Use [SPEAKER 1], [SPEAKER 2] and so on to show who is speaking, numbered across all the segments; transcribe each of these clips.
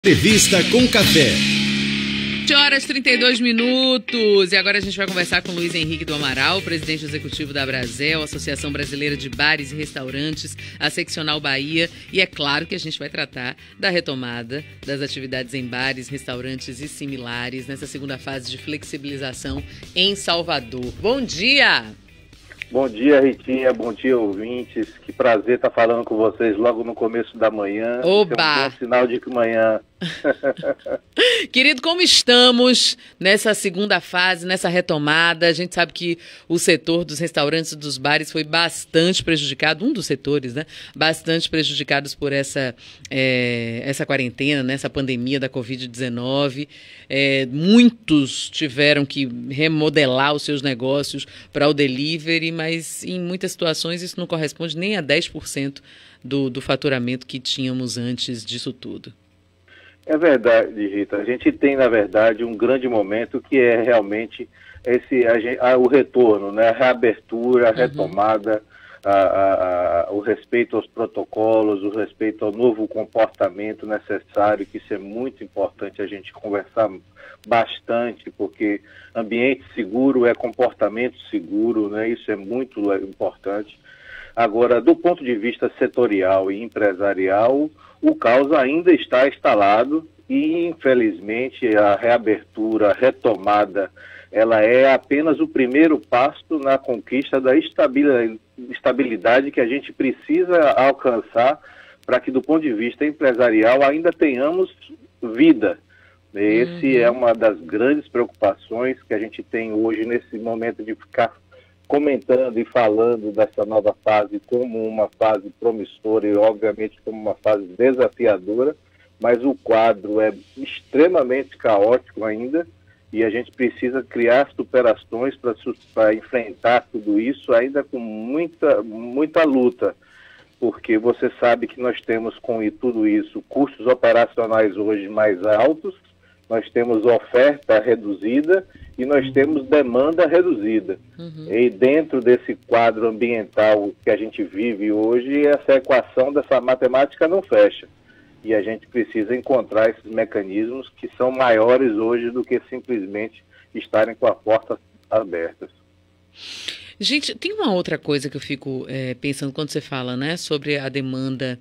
[SPEAKER 1] Entrevista com Café.
[SPEAKER 2] 7h32. E agora a gente vai conversar com Luiz Henrique do Amaral, presidente executivo da Brasel, Associação Brasileira de Bares e Restaurantes, a Seccional Bahia. E é claro que a gente vai tratar da retomada das atividades em bares, restaurantes e similares nessa segunda fase de flexibilização em Salvador. Bom dia!
[SPEAKER 3] Bom dia, Ritinha. Bom dia, ouvintes. Que prazer estar falando com vocês logo no começo da manhã.
[SPEAKER 2] Oba!
[SPEAKER 3] É um bom sinal de que manhã...
[SPEAKER 2] Querido, como estamos nessa segunda fase, nessa retomada? A gente sabe que o setor dos restaurantes e dos bares foi bastante prejudicado, um dos setores, né? Bastante prejudicados por essa quarentena, né? Essa pandemia da Covid-19. Muitos tiveram que remodelar os seus negócios para o delivery, mas em muitas situações isso não corresponde nem a 10% do faturamento que tínhamos antes disso tudo.
[SPEAKER 3] É verdade, Rita. A gente tem, na verdade, um grande momento que é realmente o retorno, né? A reabertura, a retomada, o respeito aos protocolos, o respeito ao novo comportamento necessário, que isso é muito importante a gente conversar bastante, porque ambiente seguro é comportamento seguro, né? Isso é muito importante. Agora, do ponto de vista setorial e empresarial, o caos ainda está instalado e, infelizmente, a reabertura, a retomada, ela é apenas o primeiro passo na conquista da estabilidade que a gente precisa alcançar para que, do ponto de vista empresarial, ainda tenhamos vida. Esse é uma das grandes preocupações que a gente tem hoje nesse momento de ficar comentando e falando dessa nova fase como uma fase promissora e, obviamente, como uma fase desafiadora, mas o quadro é extremamente caótico ainda e a gente precisa criar superações para enfrentar tudo isso ainda com muita luta, porque você sabe que nós temos com tudo isso custos operacionais hoje mais altos, nós temos oferta reduzida e nós temos demanda reduzida. E dentro desse quadro ambiental que a gente vive hoje, essa equação dessa matemática não fecha. E a gente precisa encontrar esses mecanismos que são maiores hoje do que simplesmente estarem com as portas abertas.
[SPEAKER 2] Gente, tem uma outra coisa que eu fico pensando quando você fala, né, sobre a demanda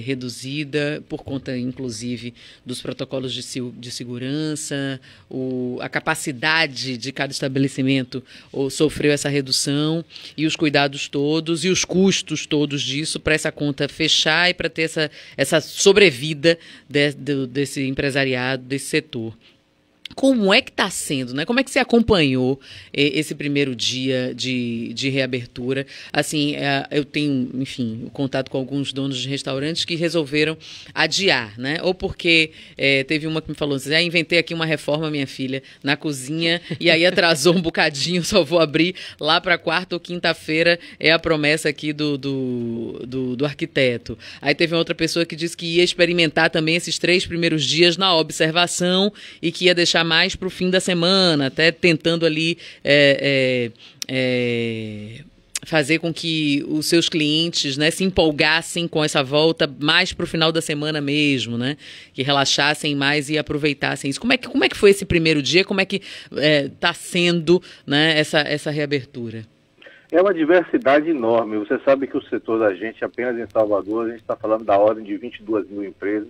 [SPEAKER 2] reduzida por conta, inclusive, dos protocolos de segurança, a capacidade de cada estabelecimento sofreu essa redução e os cuidados todos e os custos todos disso para essa conta fechar e para ter essa sobrevida desse empresariado, desse setor. Como é que está sendo, né? Como é que você acompanhou esse primeiro dia de reabertura? Assim, eu tenho, enfim, contato com alguns donos de restaurantes que resolveram adiar, né? Ou porque teve uma que me falou assim, inventei aqui uma reforma, minha filha, na cozinha, e aí atrasou um bocadinho, só vou abrir lá para quarta ou quinta-feira, é a promessa aqui do arquiteto. Aí teve outra pessoa que disse que ia experimentar também esses 3 primeiros dias na observação e que ia deixar mais para o fim da semana, até tentando ali fazer com que os seus clientes, né, se empolgassem com essa volta mais para o final da semana mesmo, né, que relaxassem mais e aproveitassem isso. Como é que foi esse primeiro dia? Como é que está sendo, né, essa reabertura?
[SPEAKER 3] É uma diversidade enorme. Você sabe que o setor da gente, apenas em Salvador, a gente está falando da ordem de 22 mil empresas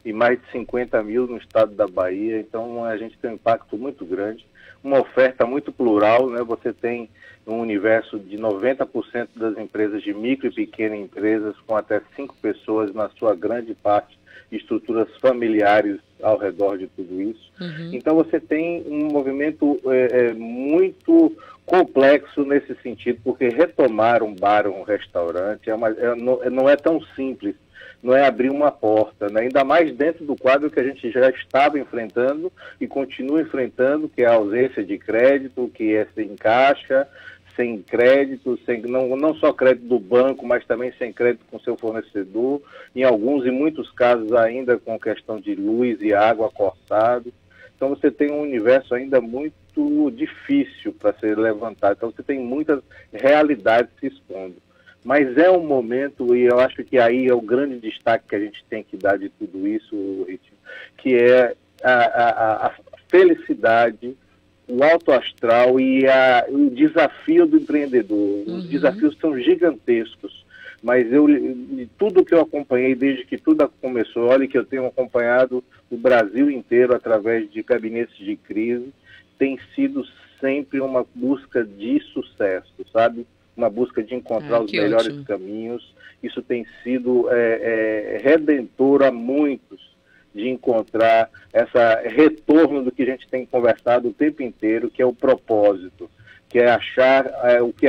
[SPEAKER 3] e mais de 50 mil no estado da Bahia. Então, a gente tem um impacto muito grande, uma oferta muito plural, né? Você tem um universo de 90% das empresas de micro e pequena empresas com até 5 pessoas, na sua grande parte, estruturas familiares ao redor de tudo isso. Então, você tem um movimento muito complexo nesse sentido, porque retomar um bar ou um restaurante não é tão simples, não é abrir uma porta, né? Ainda mais dentro do quadro que a gente já estava enfrentando e continua enfrentando, que é a ausência de crédito, que é sem caixa, sem crédito, não só crédito do banco, mas também sem crédito com seu fornecedor, em alguns e muitos casos ainda com questão de luz e água cortado. Então você tem um universo ainda muito difícil para ser levantado, então você tem muitas realidades se expondo. Mas é um momento, e eu acho que aí é o grande destaque que a gente tem que dar de tudo isso, Ritmo, que é a felicidade, o alto astral e o desafio do empreendedor. Os desafios são gigantescos, mas de tudo que eu acompanhei desde que tudo começou, olha que eu tenho acompanhado o Brasil inteiro através de gabinetes de crise, tem sido sempre uma busca de sucesso, sabe? Uma busca de encontrar os melhores caminhos. Isso tem sido redentor a muitos, de encontrar esse retorno do que a gente tem conversado o tempo inteiro, que é o propósito, que é achar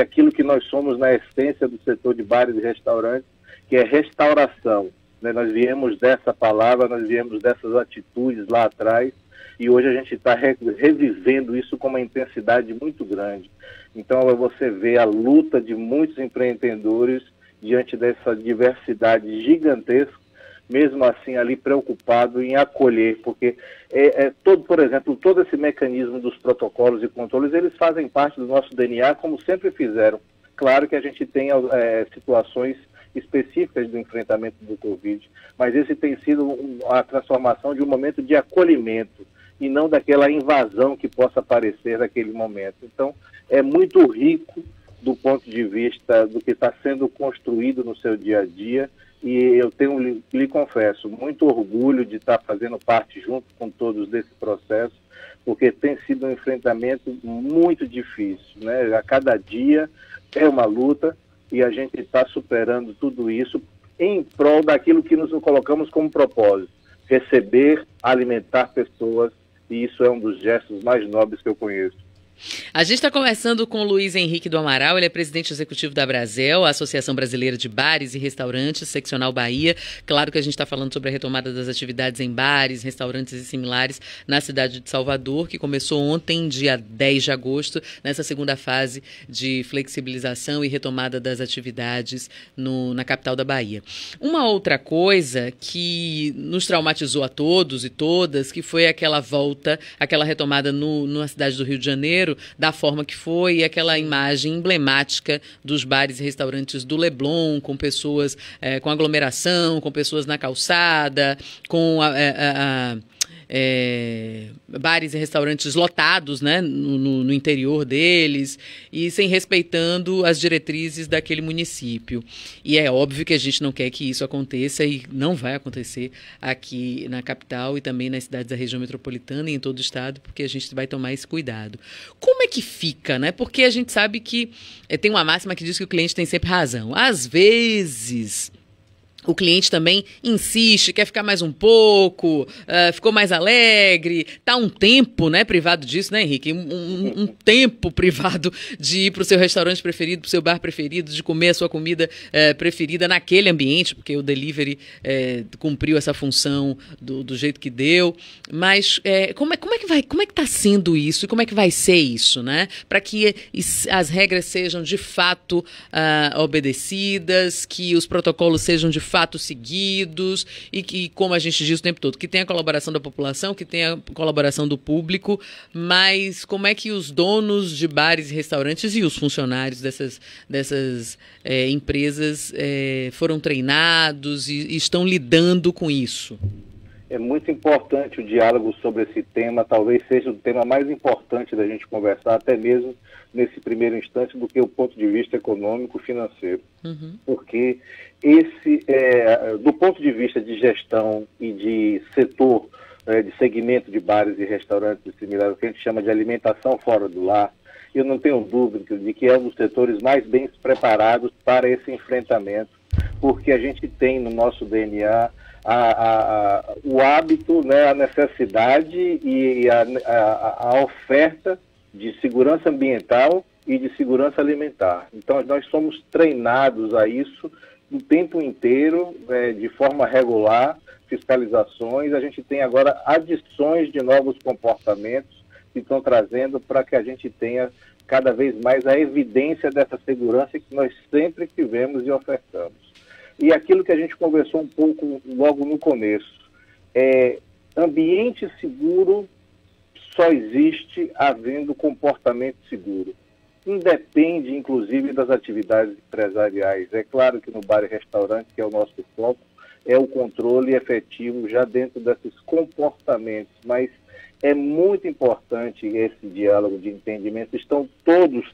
[SPEAKER 3] aquilo que nós somos na essência do setor de bares e restaurantes, que é restauração. Né? Nós viemos dessa palavra, nós viemos dessas atitudes lá atrás, e hoje a gente está revivendo isso com uma intensidade muito grande. Então você vê a luta de muitos empreendedores diante dessa diversidade gigantesca, mesmo assim ali preocupado em acolher, porque por exemplo, todo esse mecanismo dos protocolos e controles, eles fazem parte do nosso DNA, como sempre fizeram. Claro que a gente tem situações específicas do enfrentamento do Covid, mas esse tem sido a transformação de um momento de acolhimento, e não daquela invasão que possa aparecer naquele momento. Então, é muito rico do ponto de vista do que está sendo construído no seu dia a dia, e eu lhe confesso, muito orgulho de estar fazendo parte junto com todos desse processo, porque tem sido um enfrentamento muito difícil, né? A cada dia é uma luta e a gente está superando tudo isso em prol daquilo que nos colocamos como propósito: receber, alimentar pessoas, e isso é um dos gestos mais nobres que eu conheço.
[SPEAKER 2] A gente está conversando com o Luiz Henrique do Amaral, ele é presidente executivo da Brasel, a Associação Brasileira de Bares e Restaurantes, seccional Bahia. Claro que a gente está falando sobre a retomada das atividades em bares, restaurantes e similares na cidade de Salvador, que começou ontem, dia 10 de agosto, nessa segunda fase de flexibilização e retomada das atividades na capital da Bahia. Uma outra coisa que nos traumatizou a todos e todas, que foi aquela volta, aquela retomada na cidade do Rio de Janeiro, da forma que foi, aquela imagem emblemática dos bares e restaurantes do Leblon, com pessoas, com aglomeração, com pessoas na calçada, com bares e restaurantes lotados, né, no interior deles, e sem respeitando as diretrizes daquele município. E é óbvio que a gente não quer que isso aconteça, e não vai acontecer aqui na capital e também nas cidades da região metropolitana e em todo o estado, porque a gente vai tomar esse cuidado. Como é que fica, né? Porque a gente sabe que tem uma máxima que diz que o cliente tem sempre razão. Às vezes o cliente também insiste, quer ficar mais um pouco, ficou mais alegre, tá um tempo, né, privado disso, né, Henrique? Um tempo privado de ir para o seu restaurante preferido, para o seu bar preferido, de comer a sua comida preferida naquele ambiente, porque o delivery cumpriu essa função do jeito que deu. Mas como é que está sendo isso e como é que vai ser isso, né? Para que as regras sejam de fato obedecidas, que os protocolos sejam de fato seguidos e que, como a gente diz o tempo todo, que tenha a colaboração da população, que tenha a colaboração do público, mas como é que os donos de bares e restaurantes e os funcionários dessas empresas foram treinados e estão lidando com isso?
[SPEAKER 3] É muito importante o diálogo sobre esse tema, talvez seja o tema mais importante da gente conversar, até mesmo nesse primeiro instante, do que o ponto de vista econômico, financeiro. Porque do ponto de vista de gestão e de setor, de segmento de bares e restaurantes similares, o que a gente chama de alimentação fora do lar, eu não tenho dúvida de que é um dos setores mais bem preparados para esse enfrentamento, porque a gente tem no nosso DNA o hábito, né, a necessidade e a oferta de segurança ambiental e de segurança alimentar. Então, nós somos treinados a isso o tempo inteiro, de forma regular, fiscalizações. A gente tem agora adições de novos comportamentos que estão trazendo para que a gente tenha cada vez mais a evidência dessa segurança que nós sempre tivemos e ofertamos. E aquilo que a gente conversou um pouco logo no começo, ambiente seguro só existe havendo comportamento seguro. Independe, inclusive, das atividades empresariais. É claro que no bar e restaurante, que é o nosso foco, é o controle efetivo já dentro desses comportamentos, mas é muito importante esse diálogo de entendimento. Estão todos,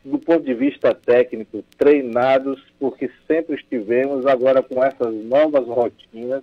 [SPEAKER 3] do ponto de vista técnico, treinados, porque sempre estivemos agora com essas novas rotinas.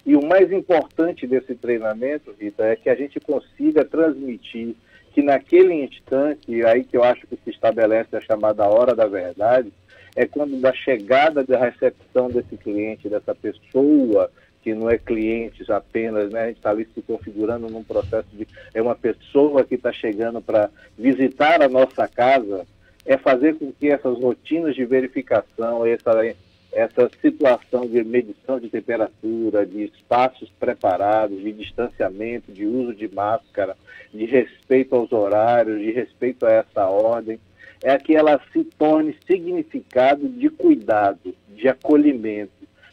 [SPEAKER 3] E o mais importante desse treinamento, Rita, é que a gente consiga transmitir que naquele instante, aí que eu acho que se estabelece a chamada hora da verdade, é quando da chegada da recepção desse cliente, dessa pessoa, que não é cliente apenas, né? A gente está ali se configurando num processo de... É uma pessoa que está chegando para visitar a nossa casa, é fazer com que essas rotinas de verificação, essa situação de medição de temperatura, de espaços preparados, de distanciamento, de uso de máscara, de respeito aos horários, de respeito a essa ordem, é que ela se torne significado de cuidado, de acolhimento.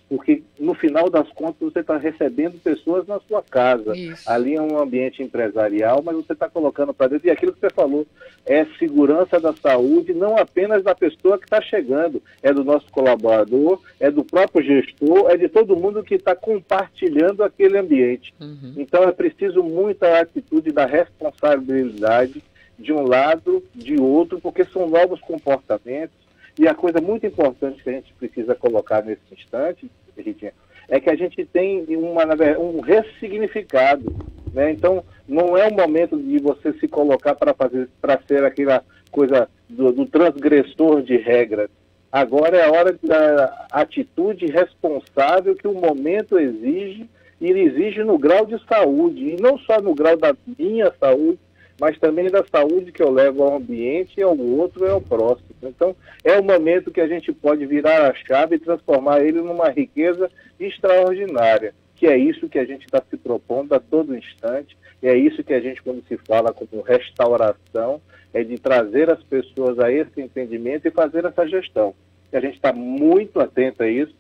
[SPEAKER 3] Porque, no final das contas, você está recebendo pessoas na sua casa. Isso. Ali é um ambiente empresarial, mas você está colocando para dentro. E aquilo que você falou é segurança da saúde, não apenas da pessoa que está chegando. É do nosso colaborador, é do próprio gestor, é de todo mundo que está compartilhando aquele ambiente. Uhum. Então, é preciso muita atitude da responsabilidade de um lado, de outro, porque são novos comportamentos. E a coisa muito importante que a gente precisa colocar nesse instante, Ritinha, é que a gente tem um ressignificado, né? Então, não é o momento de você se colocar para ser aquela coisa do transgressor de regras. Agora é a hora da atitude responsável que o momento exige, e ele exige no grau de saúde, e não só no grau da minha saúde, mas também da saúde que eu levo ao ambiente, ao outro e ao próximo. Então, é o momento que a gente pode virar a chave e transformar ele numa riqueza extraordinária, que é isso que a gente está se propondo a todo instante, e é isso que a gente, quando se fala como restauração, é de trazer as pessoas a esse entendimento e fazer essa gestão. E a gente está muito atento a isso,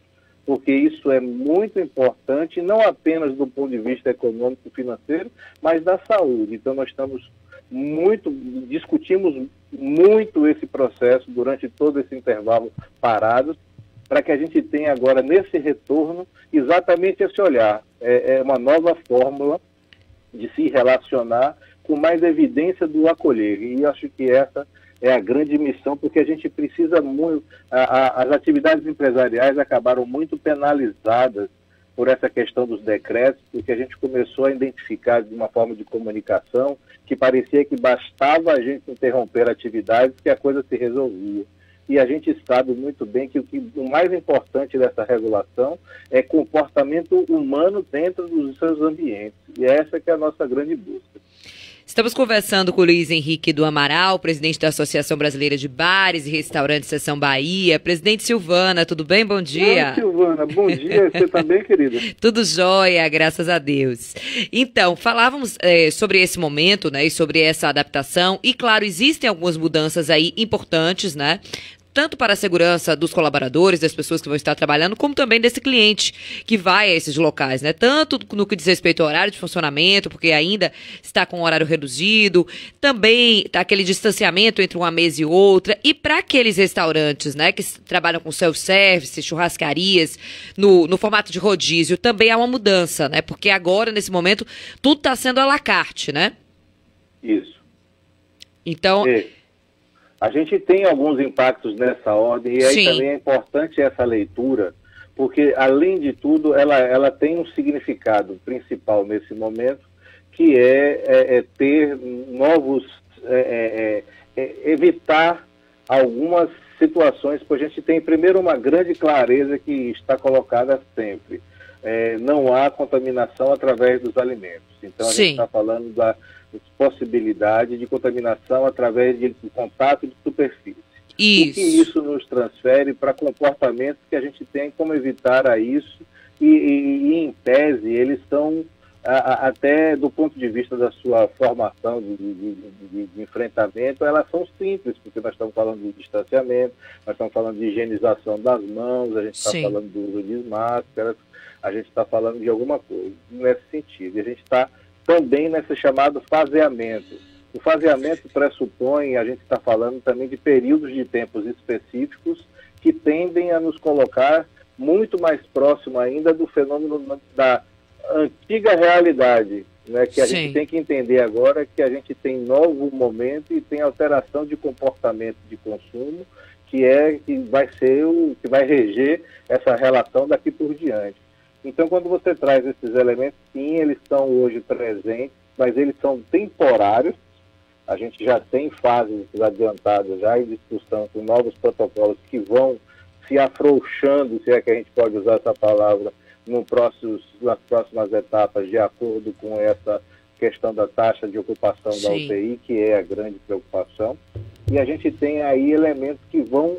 [SPEAKER 3] porque isso é muito importante, não apenas do ponto de vista econômico e financeiro, mas da saúde. Então, nós discutimos muito esse processo durante todo esse intervalo parado, para que a gente tenha agora, nesse retorno, exatamente esse olhar. É uma nova fórmula de se relacionar com mais evidência do acolher. E acho que essa é a grande missão, porque a gente precisa muito... As atividades empresariais acabaram muito penalizadas por essa questão dos decretos, porque a gente começou a identificar de uma forma de comunicação que parecia que bastava a gente interromper atividades que a coisa se resolvia. E a gente sabe muito bem que o mais importante dessa regulação é comportamento humano dentro dos seus ambientes. E essa que é a nossa grande busca.
[SPEAKER 1] Estamos conversando com o Luiz Henrique do Amaral, presidente da Associação Brasileira de Bares e Restaurantes Seção Bahia. Presidente Silvana, tudo bem? Bom dia.
[SPEAKER 3] Oi, Silvana, bom dia. Você tá bem, querida?
[SPEAKER 1] Tudo jóia, graças a Deus. Então, falávamos sobre esse momento, né, e sobre essa adaptação. E, claro, existem algumas mudanças aí importantes, né? Tanto para a segurança dos colaboradores, das pessoas que vão estar trabalhando, como também desse cliente que vai a esses locais, né? Tanto no que diz respeito ao horário de funcionamento, porque ainda está com um horário reduzido, também está aquele distanciamento entre uma mesa e outra, e para aqueles restaurantes, né, que trabalham com self-service, churrascarias, no formato de rodízio, também há uma mudança, né? Porque agora, nesse momento, tudo está sendo à la carte, né?
[SPEAKER 3] Isso.
[SPEAKER 1] Então...
[SPEAKER 3] A gente tem alguns impactos nessa ordem, e aí
[SPEAKER 1] Sim.
[SPEAKER 3] também é importante essa leitura, porque, além de tudo, ela tem um significado principal nesse momento, que é ter novos... evitar algumas situações, porque a gente tem, primeiro, uma grande clareza que está colocada sempre. Não há contaminação através dos alimentos. Então, a gente está falando da possibilidade de contaminação através de contato de superfície.
[SPEAKER 1] Isso.
[SPEAKER 3] O que isso nos transfere para comportamentos que a gente tem como evitar a isso e em tese, eles são, até do ponto de vista da sua formação de enfrentamento, elas são simples, porque nós estamos falando de distanciamento, nós estamos falando de higienização das mãos, a gente está falando do uso de máscaras, a gente está falando de alguma coisa nesse sentido. E a gente está também nesse chamado faseamento. O faseamento pressupõe, a gente está falando também de períodos de tempos específicos que tendem a nos colocar muito mais próximo ainda do fenômeno da antiga realidade, né, que a gente tem que entender agora que a gente tem novo momento e tem alteração de comportamento de consumo, que vai ser o que vai reger essa relação daqui por diante. Então, quando você traz esses elementos, sim, eles estão hoje presentes, mas eles são temporários. A gente já tem fases adiantadas já em discussão com novos protocolos que vão se afrouxando, se é que a gente pode usar essa palavra, nas próximas etapas, de acordo com essa questão da taxa de ocupação da UTI, que é a grande preocupação. E a gente tem aí elementos que vão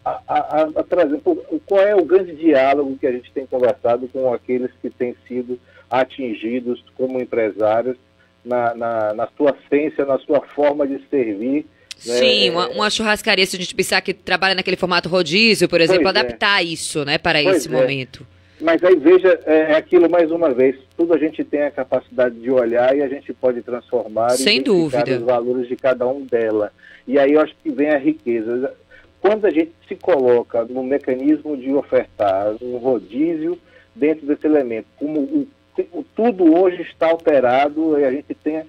[SPEAKER 3] a trazer. Qual é o grande diálogo que a gente tem conversado com aqueles que têm sido atingidos como empresários na sua essência, na sua forma de servir?
[SPEAKER 1] Sim, uma churrascaria, se a gente pensar que trabalha naquele formato rodízio, por exemplo, adaptar isso, né, para esse momento.
[SPEAKER 3] Mas aí veja, aquilo mais uma vez, tudo a gente tem a capacidade de olhar e a gente pode transformar e identificar os valores de cada um dela. E aí eu acho que vem a riqueza. Quando a gente se coloca no mecanismo de ofertar um rodízio dentro desse elemento, como tudo hoje está alterado, e a gente tem...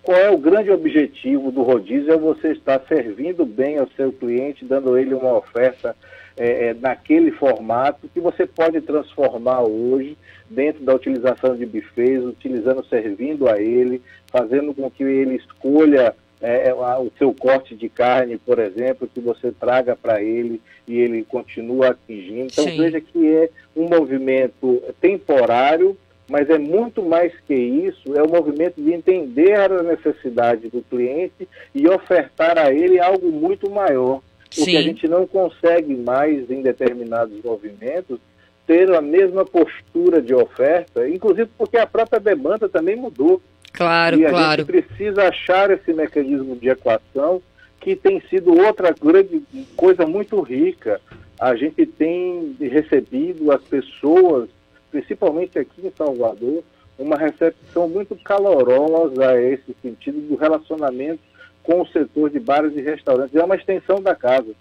[SPEAKER 3] Qual é o grande objetivo do rodízio? É você estar servindo bem ao seu cliente, dando ele uma oferta naquele formato que você pode transformar hoje dentro da utilização de buffets, servindo a ele, fazendo com que ele escolha o seu corte de carne, por exemplo, que você traga para ele e ele continua atingindo. Então veja que é um movimento temporário, mas é muito mais que isso, é o movimento de entender a necessidade do cliente e ofertar a ele algo muito maior. Porque a gente não consegue mais, em determinados movimentos, ter a mesma postura de oferta, inclusive porque a própria demanda também mudou.
[SPEAKER 1] Claro,
[SPEAKER 3] e a gente precisa achar esse mecanismo de equação, que tem sido outra grande coisa muito rica. A gente tem recebido as pessoas, principalmente aqui em Salvador, uma recepção muito calorosa a esse sentido do relacionamento com o setor de bares e restaurantes. É uma extensão da casa.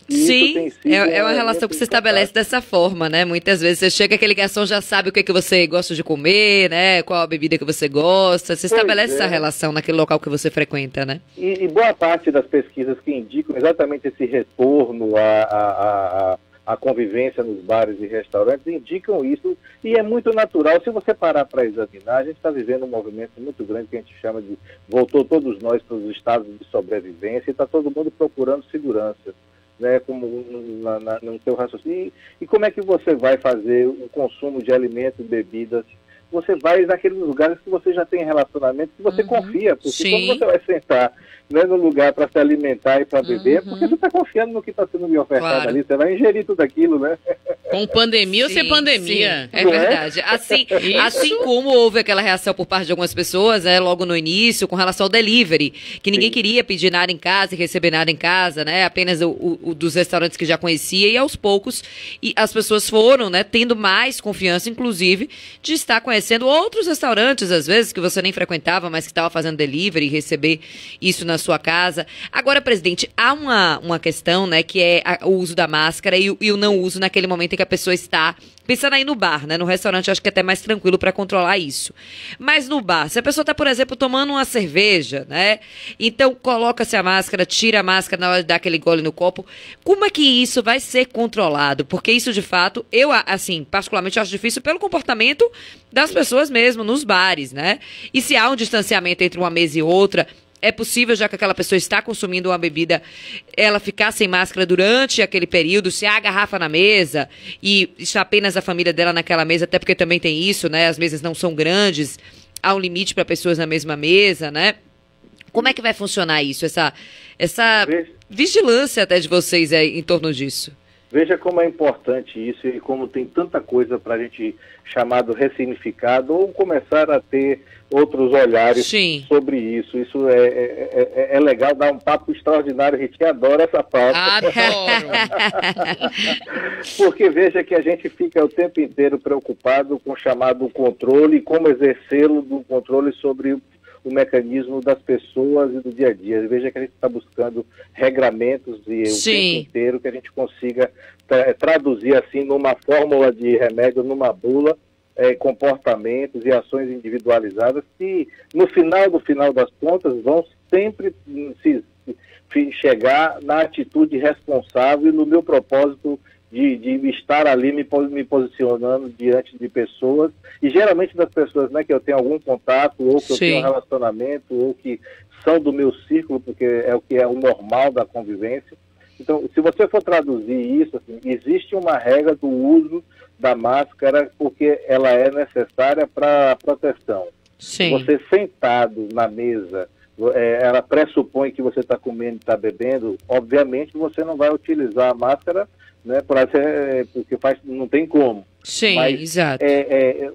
[SPEAKER 1] Sim, é uma relação que se estabelece dessa forma, né? Muitas vezes você chega, aquele garçom já sabe o que você gosta de comer, né? Qual a bebida que você gosta. Você estabelece essa relação naquele local que você frequenta, né?
[SPEAKER 3] E boa parte das pesquisas que indicam exatamente esse retorno à convivência nos bares e restaurantes indicam isso, e é muito natural. Se você parar para examinar, a gente está vivendo um movimento muito grande que a gente chama de... Voltou todos nós para os estados de sobrevivência e está todo mundo procurando segurança, né, como no seu raciocínio. E como é que você vai fazer o consumo de alimentos e bebidas? Você vai naqueles lugares que você já tem relacionamento, que você confia, porque quando você vai sentar, né, no lugar para se alimentar e para beber, porque você está confiando no que está sendo me ofertado ali, você vai ingerir tudo aquilo, né?
[SPEAKER 2] Com pandemia ou sem pandemia.
[SPEAKER 1] É verdade. Assim como houve aquela reação por parte de algumas pessoas, né, logo no início, com relação ao delivery, que ninguém queria pedir nada em casa e receber nada em casa, né? Apenas o dos restaurantes que já conhecia, e aos poucos as pessoas foram, né, tendo mais confiança, inclusive, de estar conhecendo outros restaurantes, às vezes, que você nem frequentava, mas que estava fazendo delivery e receber isso na sua casa. Agora, presidente, há uma questão, né, que é o uso da máscara e o não uso naquele momento em que a pessoa está pensando aí no bar, né? No restaurante acho que é até mais tranquilo para controlar isso. Mas no bar, se a pessoa está, por exemplo, tomando uma cerveja, né? Então coloca-se a máscara, tira a máscara na hora de dar aquele gole no copo. Como é que isso vai ser controlado? Porque isso, de fato, eu, assim, particularmente acho difícil pelo comportamento das pessoas mesmo, nos bares, né? E se há um distanciamento entre uma mesa e outra, é possível, já que aquela pessoa está consumindo uma bebida, ela ficar sem máscara durante aquele período, se há a garrafa na mesa e está apenas a família dela naquela mesa, até porque também tem isso, né? As mesas não são grandes, há um limite para pessoas na mesma mesa, né? Como é que vai funcionar isso, essa vigilância até de vocês em torno disso?
[SPEAKER 3] Veja como é importante isso e como tem tanta coisa para a gente chamar do ressignificado ou começar a ter outros olhares sobre isso. Isso é legal, dá um papo extraordinário, a gente adora essa pauta.
[SPEAKER 2] Adoro!
[SPEAKER 3] Porque veja que a gente fica o tempo inteiro preocupado com o chamado controle e como exercê-lo do controle sobre o mecanismo das pessoas e do dia a dia. Veja que a gente está buscando regramentos o tempo inteiro que a gente consiga traduzir assim numa fórmula de remédio, numa bula, comportamentos e ações individualizadas que no final das contas vão sempre chegar na atitude responsável e no meu propósito de estar ali me posicionando diante de pessoas, e geralmente das pessoas, né, que eu tenho algum contato, ou que eu tenho um relacionamento, ou que são do meu círculo, porque é o que é o normal da convivência. Então, se você for traduzir isso, assim, existe uma regra do uso da máscara porque ela é necessária para a proteção.
[SPEAKER 1] Sim.
[SPEAKER 3] Você sentado na mesa, ela pressupõe que você está comendo e está bebendo, obviamente você não vai utilizar a máscara, né, porque não tem como.
[SPEAKER 1] Sim,
[SPEAKER 3] mas,
[SPEAKER 1] exato.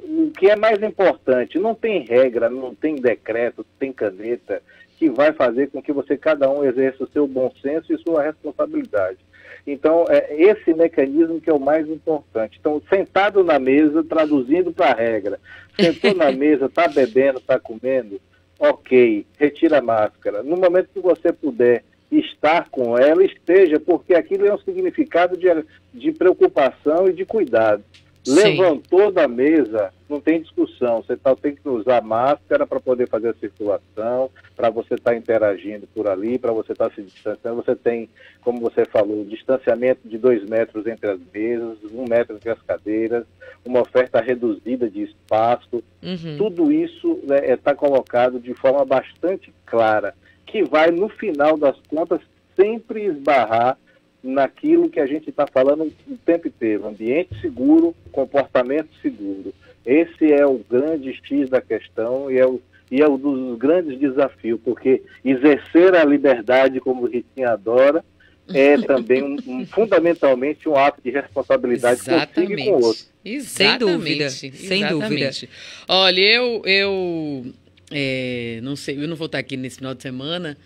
[SPEAKER 3] O que é mais importante, não tem regra, não tem decreto, não tem caneta que vai fazer com que cada um exerça o seu bom senso e sua responsabilidade. Então, esse mecanismo que é o mais importante. Então, sentado na mesa, traduzindo para a regra, sentou na mesa, está bebendo, está comendo, ok, retira a máscara. No momento que você puder estar com ela, esteja, porque aquilo é um significado de preocupação e de cuidado. Sim. Levantou da mesa, não tem discussão, você tem que usar máscara para poder fazer a circulação, para você estar interagindo por ali, para você estar se distanciando. Você tem, como você falou, distanciamento de 2 metros entre as mesas, 1 metro entre as cadeiras, uma oferta reduzida de espaço. Tudo isso está colocado de forma bastante clara, que vai, no final das contas, sempre esbarrar naquilo que a gente está falando o tempo inteiro: ambiente seguro, comportamento seguro. Esse é o grande X da questão e é um dos grandes desafios, porque exercer a liberdade, como o Ritinha adora, é também fundamentalmente um ato de responsabilidade consigo e com o outro.
[SPEAKER 2] Exatamente.
[SPEAKER 1] Sem dúvida.
[SPEAKER 2] Olha, eu não sei, eu não vou estar aqui nesse final de semana,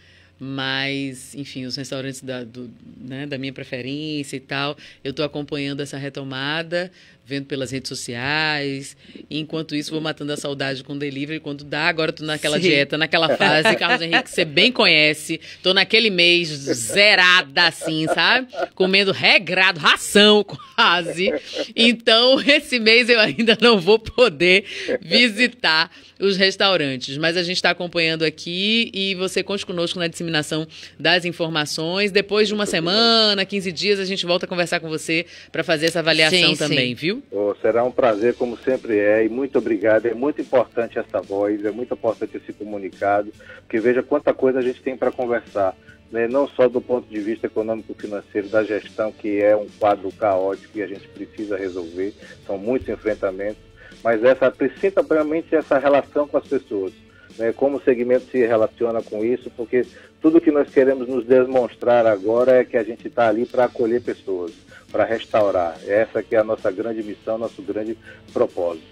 [SPEAKER 2] mas, enfim, os restaurantes da minha preferência e tal, eu estou acompanhando essa retomada, vendo pelas redes sociais, e enquanto isso vou matando a saudade com delivery, quando dá. Agora estou naquela dieta, naquela fase, Carlos Henrique, que você bem conhece, estou naquele mês zerada, assim, sabe? Comendo regrado, ração quase. Então, esse mês eu ainda não vou poder visitar os restaurantes, mas a gente está acompanhando aqui e você conte conosco na disseminação das informações. Depois de uma semana, 15 dias, a gente volta a conversar com você para fazer essa avaliação também, viu?
[SPEAKER 3] Será um prazer, como sempre é, e muito obrigado. É muito importante essa voz, é muito importante esse comunicado, porque veja quanta coisa a gente tem para conversar, né? Não só do ponto de vista econômico-financeiro, da gestão, que é um quadro caótico e a gente precisa resolver, são muitos enfrentamentos, mas principalmente essa relação com as pessoas, né? Como o segmento se relaciona com isso, porque tudo que nós queremos nos demonstrar agora é que a gente está ali para acolher pessoas, para restaurar. Essa que é a nossa grande missão, nosso grande propósito.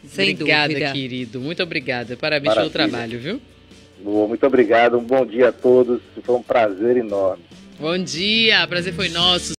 [SPEAKER 2] Obrigada, querido. Muito obrigada. Parabéns pelo trabalho, viu?
[SPEAKER 3] Muito obrigado. Um bom dia a todos. Foi um prazer enorme.
[SPEAKER 2] Bom dia. Prazer foi nosso.